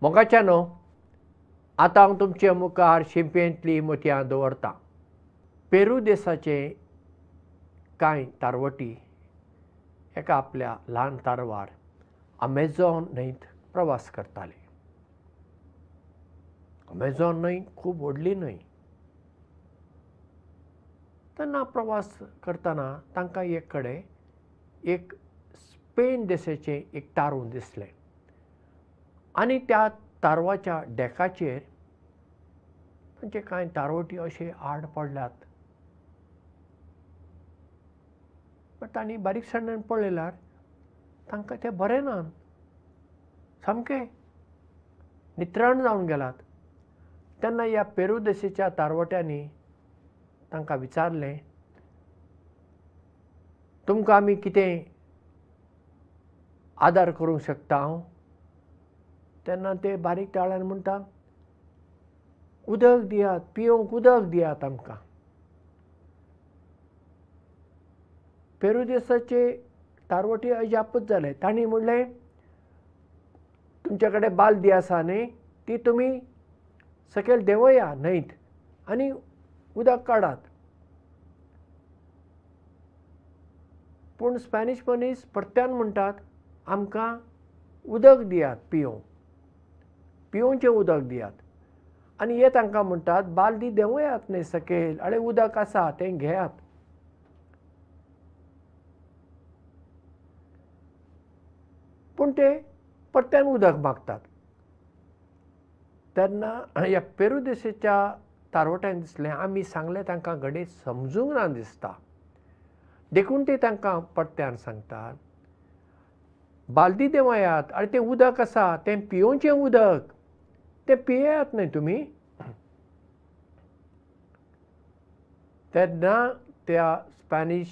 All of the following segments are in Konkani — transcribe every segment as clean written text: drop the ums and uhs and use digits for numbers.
मोगाच्यान आतां हांव तुमचे मुखार शिंपेंतलीं मोतयां दवरतां. पेरू देशाचे कांय तारवटी एका आपल्या ल्हान तारवार अमेझॉन न्हंयत प्रवास करताले. अमेझॉन न्हंय खूब व्हडली न्हंय. तेन्ना प्रवास करतना तांकां एक कडेन एक स्पेन देशाचें एक तारून दिसलें आनी त्या तारवाच्या डेकाचेर तांचे कांय तारवटी अशे आड पडल्यात. पण तांणी बारीकसाणेन पळयल्यार तांकां ते बरे नात, सामके नितराण जावन गेलात. तेन्ना ह्या पेरू देशाच्या तारवट्यांनी तांकां विचारलें, तुमकां आमी कितें आदार करूंक शकता हांव? तेन्ना ते बारीक ताळ्यान म्हणटा, उदक दियात, पिवंक उदक दियात आमकां. पेरू देशाचे तारवटी अजापच जाले. तांणी म्हणलें, तुमचे कडेन बालदी आसा न्ही, ती तुमी सकयल देंवया न्हंयत आनी उदक काडात. पूण स्पॅनिश मनीस परत्यान म्हणटात, आमकां उदक दियात पिवंक, पिवोवचें उदक दियात. आनी हे तांकां म्हणटात, बालदी देंवयात न्ही सकयल, आनी उदक आसा तें घेयात. पूण ते परत्यान उदक मागतात. तेन्ना ह्या पेरू देशाच्या तारवट्यांक दिसलें, आमी सांगलें तांकां घडये समजूंक ना दिसता. देखून ते तांकां परत्यान सांगतात, बालदी देंवयात आनी तें उदक आसा तें पिवोवचें उदक, तें पियेयात न्ही तुमी. तेन्ना त्या स्पॅनिश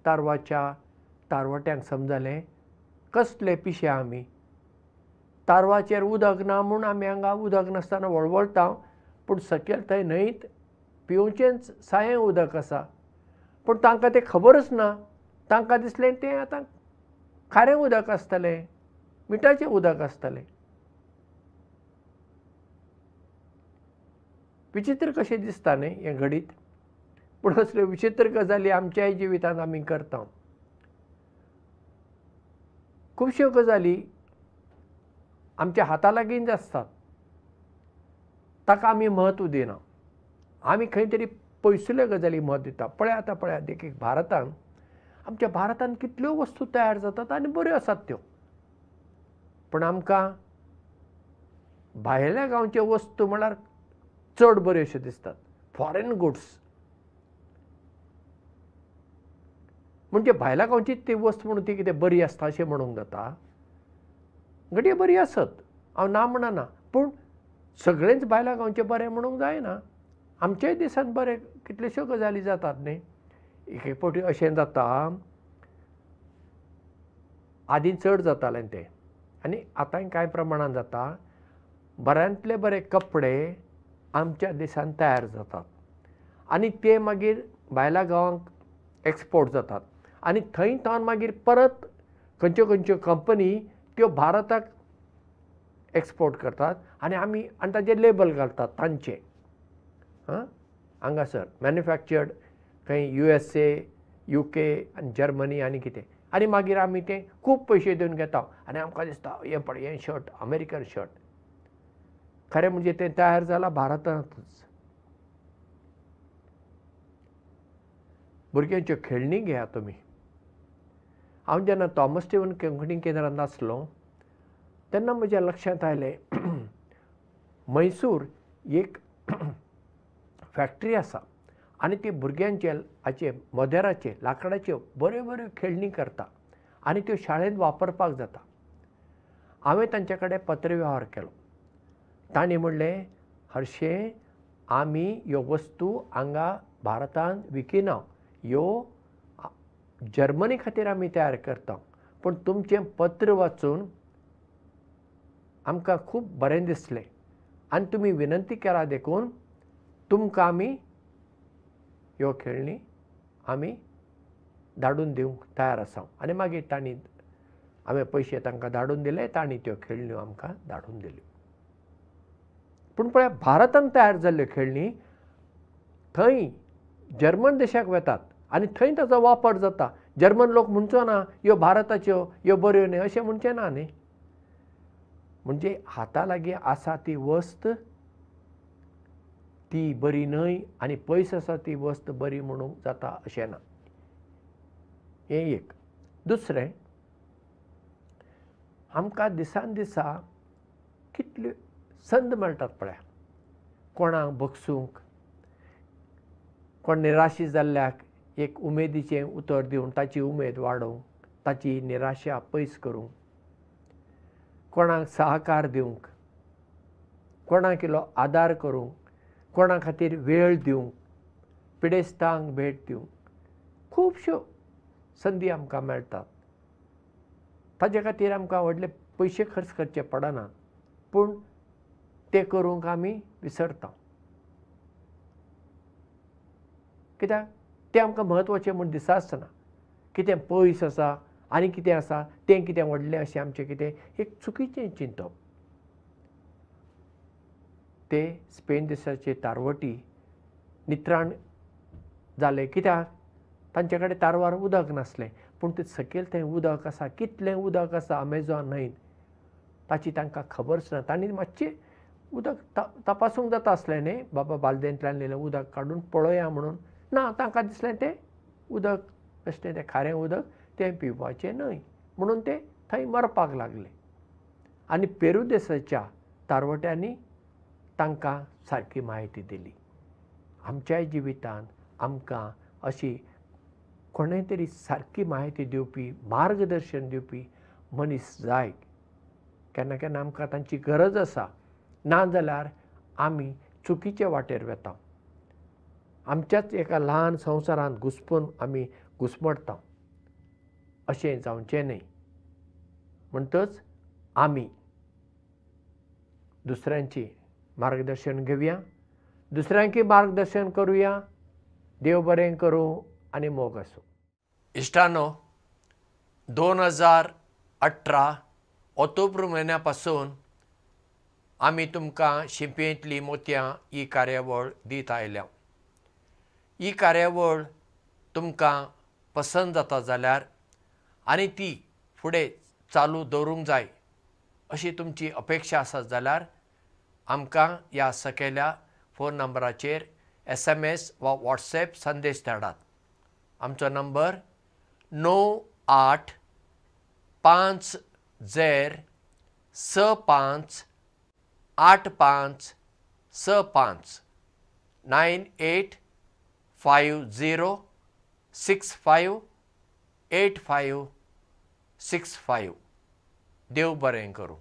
तारवाच्या तारवट्यांक समजलें, कसले पिशे आमी. तारवाचेर उदक ना म्हूण आमी हांगा उदक नासतना वळवळटा, पूण सकयल थंय न्हंयत पिवचेंच सायें उदक आसा. पूण तांकां तें खबरच ना. तांकां दिसलें तें आतां खारें उदक आसतलें, मिठाचें उदक आसतलें. विचित्र कशें दिसता न्ही हें घडीत. पूण असल्यो विचित्र गजाली आमच्याय जिवितांत आमी करता. खुबश्यो गजाली आमच्या हाता लागींच आसतात, ताका आमी म्हत्व दिना. आमी खंय तरी पयसुल्ल्या गजाली म्हत्व दिता. पळयात देखीक भारतांत, आमच्या भारतांत कितल्यो वस्तू तयार जातात आनी बऱ्यो आसात त्यो. पूण आमकां भायल्या गांवच्यो वस्तू म्हळ्यार चड बऱ्योशो दिसतात, फॉरेन गुड्स. म्हणजे भायल्या गांवचीच ती वस्त म्हणून ती कितें बरी आसता अशें म्हणूंक जाता? घडये बरी आसत, हांव ना म्हणना, पूण सगळेंच भायल्या गांवचें बरें म्हणूंक जायना. आमच्याय देशांत बरें कितल्योश्यो गजाली जातात न्ही. एक एक फावटी अशें जाता, आदीं चड जातालें तें आनी आतांय कांय प्रमाणांत जाता, बऱ्यांतले बरे कपडे आमच्या देशांत तयार जातात आनी ते मागीर भायल्या गांवांक एक्सपोर्ट जातात आनी थंयच्यान मागीर परत खंयच्यो खंयच्यो कंपनी त्यो भारताक एक्सपोर्ट करतात आनी आमी आनी ताजेर लेबल घालतात तांचे. हांगासर मॅन्युफॅक्चर्ड खंय USA, UK आनी जर्मनी आनी कितें, आनी मागीर आमी तें खूब पयशे दिवन घेता आनी आमकां दिसता हें पळय हें शर्ट अमेरिकन शर्ट. खरें म्हणजे तें तयार जालां भारतांतच. भुरग्यांच्यो खेळणी घेयात तुमी. हांव जेन्ना थॉमस स्टीवन कोंकणी केंद्रांत आसलो तेन्ना म्हज्या लक्षांत आयलें, मैसूर एक फॅक्टरी आसा आनी ती भुरग्यांचे हाचे मदेराचे लांकडाच्यो बऱ्यो बऱ्यो खेळणी करता आनी त्यो शाळेंत वापरपाक जाता. हांवें तांचे कडेन पत्रव्यवहार केलो. तांणी म्हणलें, हरशें आमी ह्यो वस्तू हांगा भारतांत विकिना, ह्यो जर्मनी खातीर आमी तयार करता. पूण तुमचें पत्र वाचून आमकां खूब बरें दिसलें आनी तुमी विनंती केला देखून तुमकां आमी ह्यो खेळणी आमी धाडून दिवंक तयार आसा. आनी मागीर तांणी हांवें पयशे तांकां धाडून दिले, तांणी त्यो खेळण्यो आमकां धाडून दिल्यो. पूण पळय भारतान तयार जाल्ल्यो खेळणी थंय जर्मन देशाक वतात आनी थंय ताचो वापर जाता. जर्मन लोक म्हणचो ना ह्यो भारताच्यो ह्यो बऱ्यो न्हय अशें म्हणचें ना न्ही. म्हणजे हाता लागीं आसा ती वस्त ती बरी न्हय आनी पयस आसा ती वस्त बरी म्हणूंक जाता अशें ना. हें एक. दुसरें, आमकां दिसान दिसा कितल्यो संद मेळटात पळय. कोणाक बगसूंक, कोण निराशी जाल्ल्याक एक उमेदीचें उतर दिवन ताची उमेद वाडोवंक, ताची निराशा पयस करूंक, कोणाक सहकार दिवंक, कोणाक इल्लो आदार करूंक, कोणा खातीर वेळ दिवंक, पिडेस्तांक भेट दिवंक खुबश्यो संदी आमकां मेळटात. ताजे खातीर आमकां व्हडले पयशे खर्च करचे पडनात, पूण ते करूंक आमी विसरता. कित्याक तें आमकां म्हत्वाचें म्हूण दिसा आसतना कितें पयस आसा आनी कितें आसा तें कितें व्हडलें अशें आमचें कितें एक चुकीचें चिंतप. ते स्पेन देशाचे तारवटी नित्राण जाले कित्याक तांचे कडेन तारवार उदक नासलें, पूण ते सकयल थंय उदक आसा, कितलें उदक आसा अमेझॉन न्हंयेंत ताची तांकां खबरच ना. तांणी मातशें उदक तपासूंक जाता आसलें न्ही, बाबा बालदेंतल्यान इल्लें उदक काडून पळोवया म्हणून. ना, तांकां दिसलें तें उदक बेश्टें तें खारें उदक तें पिवपाचें न्हय म्हणून ते थंय मरपाक लागले. आनी पेरू देशाच्या तारवट्यांनी तांकां सारकी म्हायती दिली. आमच्याय जिवितांत आमकां अशी कोणें तरी सारकी म्हायती दिवपी, मार्गदर्शन दिवपी मनीस जाय. केन्ना केन्ना आमकां तांची गरज आसा, नाजाल्यार आमी चुकीचे वाटेर वेता. आमच्याच एका ल्हान संवसारांत घुस्पून आमी घुस्मटता. अशें जावचें न्हय. म्हणटच आमी दुसऱ्यांची मार्गदर्शन घेवया, दुसऱ्यांकी मार्गदर्शन करुया. देव बरें करूं आनी मोग आसूं. इश्टानो, 2018 ऑक्टोबर म्हयन्या पासून आमी तुमकां शिंपयेंतली मोतयां ही कार्यावळ दीत आयल्या. ही कार्यावळ तुमकां पसंत जाता जाल्यार आनी ती फुडें चालू दवरूंक जाय अशी तुमची अपेक्षा आसत जाल्यार आमकां ह्या सकयल्या फोन नंबराचेर SMS वा WhatsApp संदेश धाडात. आमचो नंबर 9850658565 9850658565. देव बरें करूं.